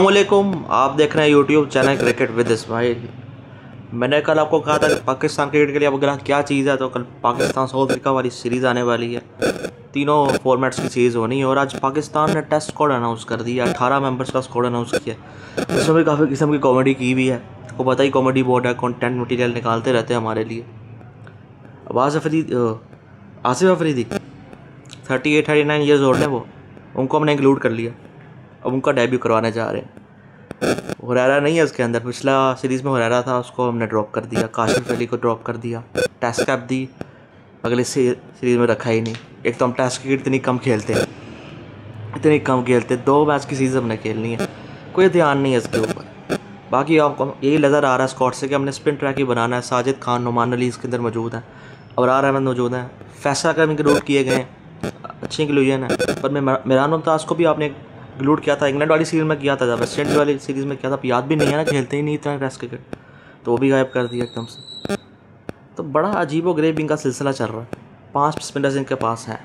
अस्सलामुअलैकुम, आप देख रहे हैं YouTube channel cricket with Ismail. मैंने कल आपको कहा था कि पाकिस्तान क्रिकेट के लिए अब अगर क्या चीज़ है तो कल पाकिस्तान साउथ अफ्रीका वाली सीरीज़ आने वाली है। तीनों फॉर्मेट्स की सीरीज़ होनी है और आज पाकिस्तान ने टेस्ट स्क्वाड अनाउंस कर दिया। 18 मेंबर्स का स्क्वाड अनाउंस किया। उसमें भी काफ़ी किस्म की कॉमेडी की भी है। आपको पता ही कॉमेडी बोर्ड है, कंटेंट मटेरियल निकालते रहते हैं हमारे लिए। आसिफ अफरीदी 38-39 ईयर्स ओल्ड है वो, उनको हमने इंक्लूड कर लिया। अब उनका डेब्यू करवाने जा रहे हैं। हुरैरा नहीं है उसके अंदर, पिछला सीरीज़ में हुरैरा था, उसको हमने ड्रॉप कर दिया। काशिफ अली को ड्रॉप कर दिया, टेस्ट कैप दी, अगले सीरीज़ में रखा ही नहीं। एक तो हम टेस्ट क्रिकेट इतनी कम खेलते, 2 मैच की सीरीज़ हमने खेलनी है, कोई ध्यान नहीं है इसके ऊपर। बाकी आपको यही नज़र आ रहा है स्क्वाड से कि हमने स्पिन ट्रैक ही बनाना है। साजिद खान, नुमान अली इसके अंदर मौजूद हैं, अबरार अहमद मौजूद हैं, फैसला का इंक्लूड किए गए हैं, अच्छी इंक्लूजन है। पर मेहरान मुमताज़ को भी आपने इंक्लूड किया था, इंग्लैंड वाली सीरीज़ में किया था, वेस्ट इंडीज़ वाली सीरीज़ में किया था, याद भी नहीं है ना, खेलते ही नहीं इतना टेस्ट क्रिकेट, तो वो भी गायब कर दिया एकदम से। तो बड़ा अजीब व गरीब इनका सिलसिला चल रहा है। 5 स्पिनर्स इनके पास हैं।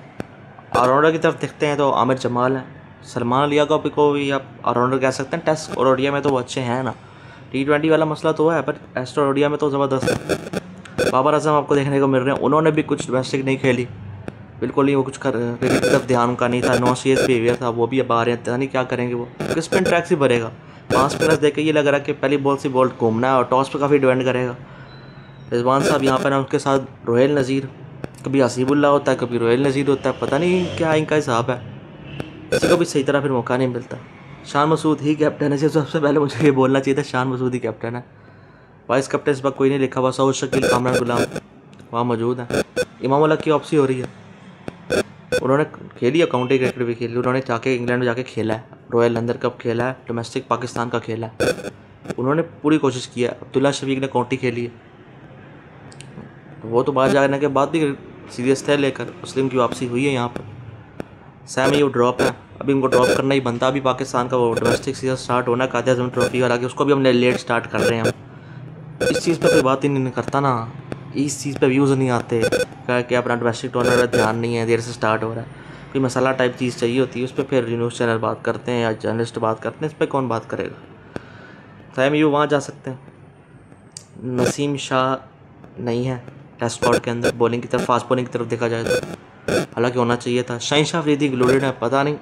ऑलराउंडर की तरफ देखते हैं तो आमिर जमाल है, सलमान अलिया को भी आप ऑलराउंडर कह सकते हैं। टेस्ट और ओडिया में तो वो अच्छे हैं ना, T20 वाला मसला तो है, पर टेस्ट और ओडिया में तो ज़बरदस्त है। बाबर आजम आपको देखने को मिल रहे हैं, उन्होंने भी कुछ डोमेस्टिक नहीं खेली, बिल्कुल नहीं, वो कुछ क्रिकेट की तरफ ध्यान उनका नहीं था, नो सीरियस बिहेवियर था। वो भी अब आ रहे हैं, पता नहीं क्या करेंगे वो, क्योंकि स्पिन ट्रैक से भरेगा। 5 स्पिनर्स देख के ये लग रहा है कि पहली बॉल से बॉल घूमना है और टॉस पे काफ़ी डिपेंड करेगा। रिजवान साहब यहाँ पर हैं, उनके साथ रोहेल नज़ीर, कभी हसीबुल्ला होता है, कभी रोहेल नज़ीर होता है, पता नहीं क्या इनका हिसाब है, किसी को भी सही तरह फिर मौका नहीं मिलता। शान मसूद ही कैप्टन है, सबसे पहले मुझे ये बोलना चाहिए था, शान मसूद ही कैप्टन है। वाइस कैप्टन इस वक्त कोई नहीं लिखा हुआ, सऊद शकील, कामरान गुलाम वहाँ मौजूद हैं। इमाम उल्लाह की वापसी हो रही है, उन्होंने खेली है, काउंटी क्रिकेट भी खेली, उन्होंने जाके इंग्लैंड में जाके खेला है, रॉयल लंदन कप खेला है, डोमेस्टिक पाकिस्तान का खेला है, उन्होंने पूरी कोशिश की है। अब्दुल्ला शफीक ने काउंटी खेली है, वो तो बाहर जाने के बाद भी सीरियस थे, लेकर मुस्लिम की वापसी हुई है यहाँ पर। सैम यूब ड्रॉप है, अभी उनको ड्रॉप करना ही बनता। अभी पाकिस्तान का वो डोमेस्टिक सीजन स्टार्ट होना, कादिर आज़म ट्रॉफी, हालांकि उसको भी हमने लेट स्टार्ट कर रहे हैं हम। इस चीज़ पर कोई बात ही नहीं करता ना, इस चीज़ पे व्यूज़ नहीं आते कि अपना डोमेस्टिक टूर्नामेंट में ध्यान नहीं है, देर से स्टार्ट हो रहा है, कोई मसाला टाइप चीज़ चाहिए होती है, उस पर फिर न्यूज़ चैनल बात करते हैं या जर्नलिस्ट बात करते हैं, इस पर कौन बात करेगा। सैम यूब वहाँ जा सकते हैं। नसीम शाह नहीं है टेस्ट स्क्वाड के अंदर, बॉलिंग की तरफ, फास्ट बॉलिंग की तरफ देखा जाए तो हालांकि होना चाहिए था। शाहिन अफरीदी इंक्लूडेड है, पता नहीं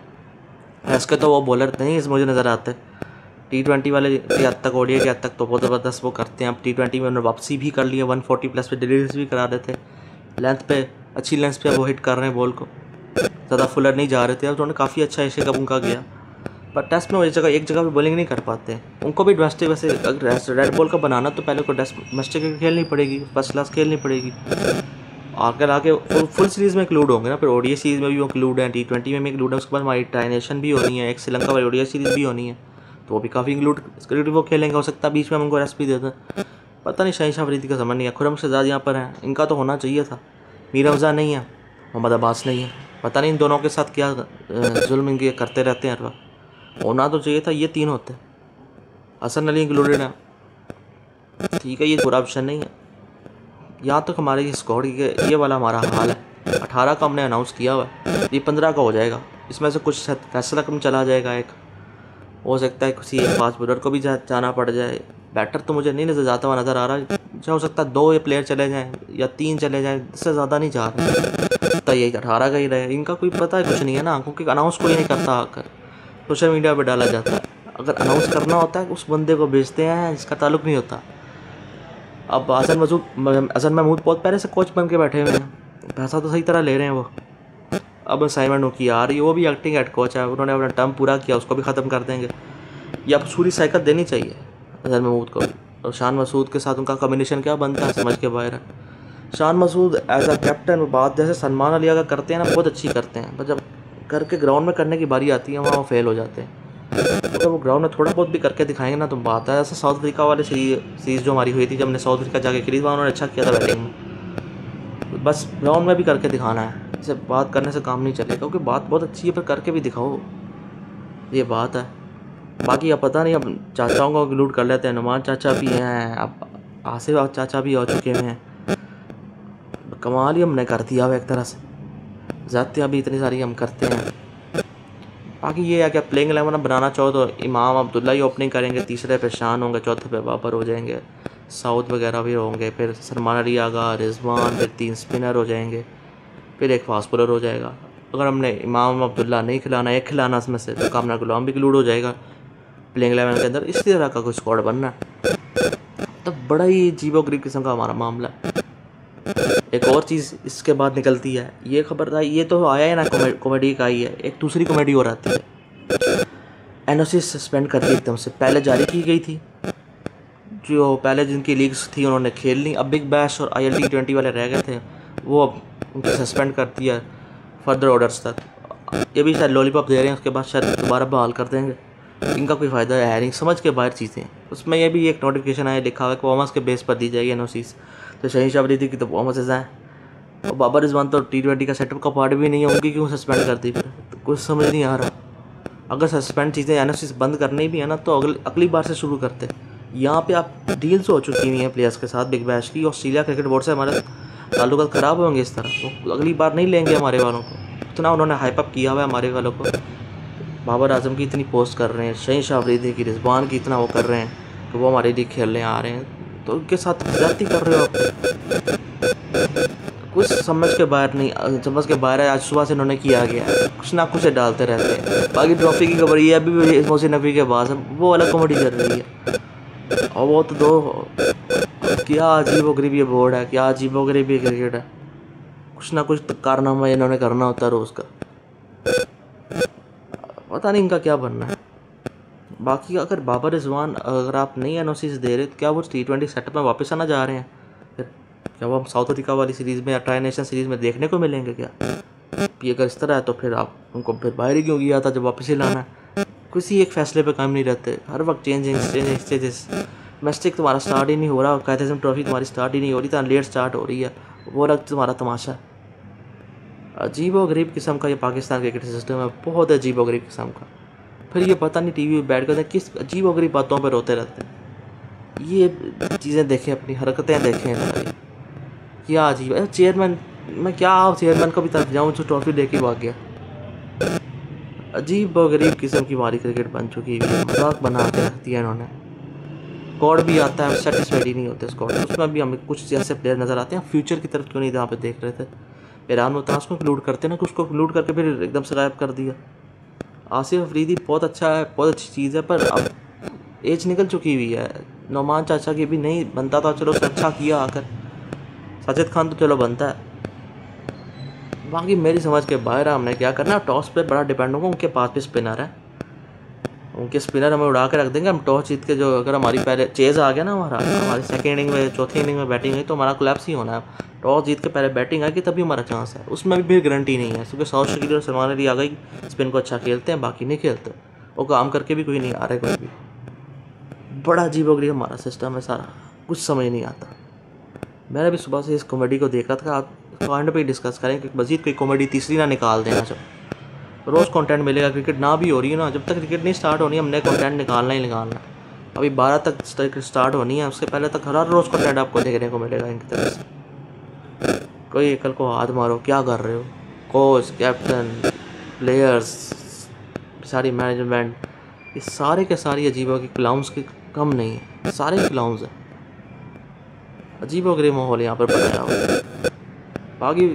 ऐसे तो वो बॉलर नहीं इस मुझे नज़र आते। T20 वाले के हद तक, ओडीआई के हद तक तो बहुत ज़बरदस्त वो करते हैं। अब T20 में उन्होंने वापसी भी कर लिया, 140 प्लस पे डिलीवरीज भी करा रहे थे, लेंथ पे अच्छी लेंथ पे वो हिट कर रहे हैं बॉल को, ज़्यादा फुलर नहीं जा रहे थे। अब उन्होंने काफ़ी अच्छा एशिया कप उनका गया, पर टेस्ट में वो एक जगह पे बॉलिंग नहीं कर पाते। उनको भी डोमेस्टिक, वैसे अगर रेड बॉल का बनाना तो पहले को डोमेस्टिक खेलनी पड़ेगी, फर्स्ट क्लास खेलनी पड़ेगी, आगे फुल सीरीज़ में इंक्लूड होंगे ना। फिर ओडीआई सीरीज़ में भी वो इंक्लूड है, T20 में भी इंक्लूड है, उसके बाद हमारी ट्राइनेशन भी होनी है, एक श्रीलंका वाली ओडीआई सीरीज़ भी होनी है, तो वो भी काफ़ी इंक्लूड वो खेलेंगे। हो सकता है बीच में हम उनको रेस्ट भी दे दें, पता नहीं। शाहिन अफरीदी का समझ नहीं है। खुर्रम शहजाद यहाँ पर हैं, इनका तो होना चाहिए था। मीर रमज़ान नहीं है, मोहम्मद अब्बास नहीं है, पता नहीं इन दोनों के साथ क्या जुल्म इनके करते रहते हैं हर वक्त। होना तो चाहिए था, ये 3 होते। हसन अली इंक्लूडेड है, ठीक है, ये पूरा ऑप्शन नहीं है। यहाँ तक हमारे स्क्वाड ये वाला हमारा हाल है। 18 का हमने अनाउंस किया हुआ है, ये 15 का हो जाएगा। इसमें से कुछ फैसला कम चला जाएगा, एक हो सकता है किसी एक फास्ट बॉलर को भी जाना पड़ जाए। बैटर तो मुझे नहीं नज़र जाता हुआ नज़र आ रहा है, हो सकता है 2 प्लेयर चले जाएँ या 3 चले जाएँ, इससे ज़्यादा नहीं जा रहे, तो यही 18 का ही रहे। इनका कोई पता है कुछ नहीं है ना, क्योंकि अनाउंस कोई नहीं करता, आकर सोशल मीडिया पर डाला जाता है। अगर अनाउंस करना होता है उस बंदे को भेजते हैं जिसका ताल्लुक़ नहीं होता। अब हसन महमूद बहुत पहले से कोच बन के बैठे हुए हैं, पैसा तो सही तरह ले रहे हैं वो। अब साइमन की आ रही है, वो भी एक्टिंग हेड कोच है, उन्होंने अपना टर्म पूरा किया, उसको भी ख़त्म कर देंगे। या पूरी साइकिल देनी चाहिए हसन महमूद को। और शान मसूद के साथ उनका कम्बिनेशन क्या बनता है, समझ के बाहर है। Shan Masood as a captain बात जैसे सलमान अली का करते हैं ना, बहुत अच्छी करते हैं, पर जब करके ग्राउंड में करने की बारी आती है वहाँ वो फेल हो जाते हैं। तो वो ग्राउंड में थोड़ा बहुत भी करके दिखाएंगे ना तो बात है। ऐसा साउथ अफ्रीका वाले सीरीज़ जो हमारी हुई थी, जब हमने साउथ अफ्रीका जाके खेली, वहाँ उन्होंने अच्छा किया था बैटिंग में, बस ग्राउंड में भी करके दिखाना है, इसे बात करने से काम नहीं चलेगा, क्योंकि बात बहुत अच्छी है पर करके भी दिखाओ, ये बात है। बाकी अब पता नहीं, अब चाचाओं को इंक्लूड कर लेते हैं। नुमान चाचा भी हैं, अब आसिफ चाचा भी हो चुके हैं, कमाल ही हमने कर दिया अब एक तरह से, ज़्यादतियाँ भी इतनी सारी हम करते हैं। बाकी ये है कि आप प्लेइंग 11 बनाना चाहो तो इमाम अब्दुल्ला ही ओपनिंग करेंगे, तीसरे पे शान होंगे, चौथे पे बाबर हो जाएंगे, साउथ वगैरह भी होंगे, फिर सलमान अली आगा, रिजवान, फिर 3 स्पिनर हो जाएंगे, फिर एक फास्ट बॉलर हो जाएगा। अगर हमने इमाम अब्दुल्ला नहीं खिलाना, एक खिलाना इसमें से, तो कामना गुलाम भी इंक्लूड हो जाएगा प्लेइंग 11 के अंदर। इसी तरह का कोई स्क्वाड बनना है। तो बड़ा ही अजीबोगरीब किस्म का हमारा मामला है। एक और चीज़ इसके बाद निकलती है, ये खबर था, ये तो आया है ना कॉमेडी का ही है, एक दूसरी कॉमेडी और आती है। एनओसी सस्पेंड कर दी एकदम से, पहले जारी की गई थी, जो पहले जिनकी लीग्स थी उन्होंने खेल ली। अब बिग बैश और ILT20 वाले रह गए थे, वो अब उनकी सस्पेंड कर दिया फर्दर ऑर्डर्स तक। ये भी शायद लॉलीपॉप दे रहे हैं, उसके बाद शायद दोबारा बहाल कर देंगे। इनका कोई फ़ायदा है नहीं, समझ के बाहर चीज़ें। उसमें ये भी एक नोटिफिकेशन आया, लिखा हुआ है परफॉर्मेंस के बेस पर दी जाएगी एनओसीज। तो शहीन शाबरीदी की तो परफॉर्मेंसेज हैं, और बाबर रिजवान तो T20 का सेटअप का पार्ट भी नहीं है, उनकी क्यों सस्पेंड कर दी फिर? तो कुछ समझ नहीं आ रहा। अगर सस्पेंड चीज़ें एनओसीज बंद करनी भी है ना, तो अगली बार से शुरू करते। यहाँ पे आप डील्स हो चुकी हुई हैं प्लेयर्स के साथ बिग बैश की, ऑस्ट्रेलिया क्रिकेट बोर्ड से हमारे ताल्लुकात ख़राब होंगे इस तरह, वो अगली बार नहीं लेंगे हमारे वालों को। इतना उन्होंने हाइप अप किया हुआ है हमारे वालों को, बाबर आजम की इतनी पोस्ट कर रहे हैं, शहीन शाह अफरीदी की, रिजवान की इतना वो कर रहे हैं कि वो हमारे लिए खेलने आ रहे हैं, तो उनके साथ ज्यादती कर रहे हो आप। कुछ समझ के बाहर नहीं, समझ के बाहर है। आज सुबह से इन्होंने किया गया है, कुछ ना कुछ डालते रहते हैं। बाकी ट्रॉफी की खबर ये अभी भी मोहसिन नबी के पास है, वो अलग कॉमेडी कर रही है। और वो तो दो, क्या अजीबोगरीब ये बोर्ड है, क्या अजीबोगरीब ये क्रिकेट है। कुछ ना कुछ तो कारनामा इन्होंने करना होता है रोज़ का, पता नहीं इनका क्या बनना है। बाकी अगर बाबर रिजवान अगर आप नई एनओसीज दे रहे तो क्या वो T20 सेटअप में वापस आना जा रहे हैं? फिर क्या वो हम साउथ अफ्रीका वाली सीरीज़ में या ट्राई नेशन सीरीज़ में देखने को मिलेंगे क्या? ये अगर इस तरह है तो फिर आप उनको फिर बाहर ही क्यों किया था जब वापस ही लाना है? किसी एक फैसले पे कायम नहीं रहते, हर वक्त चेंजिंग स्टेजेस। मैस्टिक तुम्हारा स्टार्ट ही नहीं हो रहा, कायद ट्रॉफी तुम्हारी स्टार्ट ही नहीं हो रही, इतना लेट स्टार्ट हो रही है, वो अलग तुम्हारा तमाशा। अजीब व गरीब किस्म का ये पाकिस्तान क्रिकेट सिस्टम है, बहुत अजीब व गरीब किस्म का। फिर ये पता नहीं टीवी पे बैठ कर किस अजीब व गरीब बातों पर रोते रहते हैं। ये चीज़ें देखें, अपनी हरकतें देखें सारी, क्या अजीब है। चेयरमैन, मैं क्या चेयरमैन को भी तरफ जाऊँ जो ट्रॉफी लेके भाग गया। अजीब व गरीब किस्म की हमारी क्रिकेट बन चुकी है, मजाक बना के रख दिया इन्होंने। स्क्वाड भी आता है, सेटिस्फाइड ही नहीं होते स्क्वाड, उसमें भी हमें कुछ ऐसे प्लेयर नज़र आते हैं फ्यूचर की तरफ क्यों नहीं जहाँ पे देख रहे थे। ईरान में उसको इंक्लूड करते ना, उसको इंक्लूड करके फिर एकदम से गायब कर दिया। आसिफ अफरीदी बहुत अच्छा है, बहुत अच्छी चीज़ है, पर अब एज निकल चुकी हुई है। नौमान चाचा की भी नहीं बनता था, चलो उसने अच्छा किया आकर। साजिद खान तो चलो बनता है, बाकी मेरी समझ के बाहर है। हमने क्या करना, टॉस पे बड़ा डिपेंड होगा, उनके पास भी स्पिनर है, उनके स्पिनर हमें उड़ा के रख देंगे। हम टॉस जीत के, जो अगर हमारी पहले चेज़ आ गया ना, हमारी सेकेंड इनिंग में, चौथी इनिंग में बैटिंग हुई तो हमारा कोलैप्स ही होना है। टॉस जीत के पहले बैटिंग आएगी तभी हमारा चांस है, उसमें भी गारंटी नहीं है, क्योंकि साउथ शकील और सलमान अली आ गई, स्पिन को अच्छा खेलते हैं, बाकी नहीं खेलते, वो काम करके भी कोई नहीं आ रहा है कोई भी। बड़ा अजीबोगरीब हमारा सिस्टम है सारा, कुछ समझ नहीं आता। मैंने भी सुबह से इस कॉमेडी को देख रहा था, आप पॉइंट पे डिस्कस करें कि मजीद कोई कॉमेडी तीसरी ना निकाल देना। जब रोज़ कंटेंट मिलेगा, क्रिकेट ना भी हो रही है ना, जब तक क्रिकेट नहीं स्टार्ट होनी है हमने कंटेंट निकालना ही निकालना। अभी 12 तक स्टार्ट होनी है, उससे पहले तक हर रोज़ कंटेंट आपको देखने को मिलेगा इनकी तरफ से। कोई कल को हाथ मारो, क्या कर रहे हो, कोच, कैप्टन, प्लेयर्स, सारी मैनेजमेंट, ये सारे के सारी अजीबो की क्लाउंस की कम नहीं है, सारे क्लाउंस हैं। अजीबो गरीब माहौल यहाँ पर बनाया हुआ है। बाकी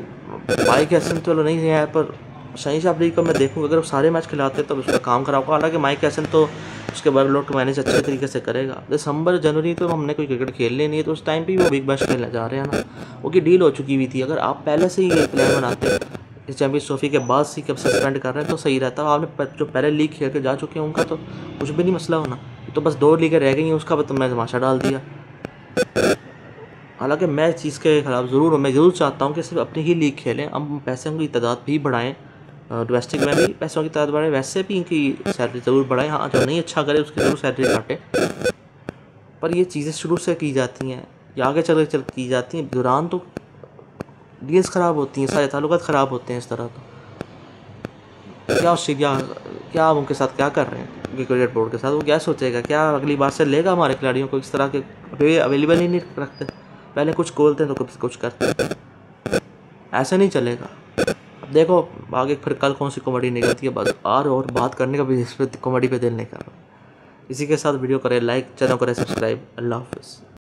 माइक हैसन तो नहीं है, पर शहीन शाह अफरीदी को मैं देखूँगा, अगर वो सारे मैच खिलाते तो उसका काम खराब होगा। हालांकि माइक हैसन तो उसके वर्कलोड को मैनेज अच्छे तरीके से करेगा। दिसंबर जनवरी तो हमने कोई क्रिकेट खेलने नहीं है, तो उस टाइम पे वो बिग बैश खेलने जा रहे हैं ना, वो की डील हो चुकी हुई थी। अगर आप पहले से ही ये प्लान बनाते इस चैंपियंस ट्रॉफी के बाद से कब सस्पेंड कर रहे हैं तो सही रहता। आपने जो पहले लीग खेल के जा चुके हैं उनका तो कुछ भी नहीं मसला होना, तो बस 2 लीगें रह गई हैं, उसका तो मैं तमाशा डाल दिया। हालांकि मैं इस चीज़ के खिलाफ ज़रूर हूँ, मैं ज़रूर चाहता हूँ कि सिर्फ अपनी ही लीग खेलें, हम पैसों की तादाद भी बढ़ाएं, डोमेस्टिक में भी पैसों की तादाद बढ़ाएं, वैसे भी इनकी सैलरी ज़रूर बढ़ाएं। हाँ, जो नहीं अच्छा करे उसकी ज़रूर सैलरी काटें, पर ये चीज़ें शुरू से की जाती हैं या आगे चल की जाती हैं, दौरान तो डील्स ख़राब होती हैं, सारे ताल्लुकात ख़राब होते हैं। इस तरह तो क्या ऑस्ट्रेलिया, क्या उनके साथ क्या कर रहे हैं क्रिकेट बोर्ड के साथ, वो क्या सोचेगा, क्या अगली बार से लेगा हमारे खिलाड़ियों को? इस तरह के अवेलेबल ही नहीं रखते, पहले कुछ बोलते हैं तो कुछ करते हैं, ऐसा नहीं चलेगा। अब देखो आगे फिर कल कौन सी कॉमेडी निकलती है, बस और बात करने का भी इस पर कॉमेडी पे दिल नहीं कर रहा। इसी के साथ वीडियो करें लाइक, चैनल करें सब्सक्राइब। अल्लाह हाफिज़।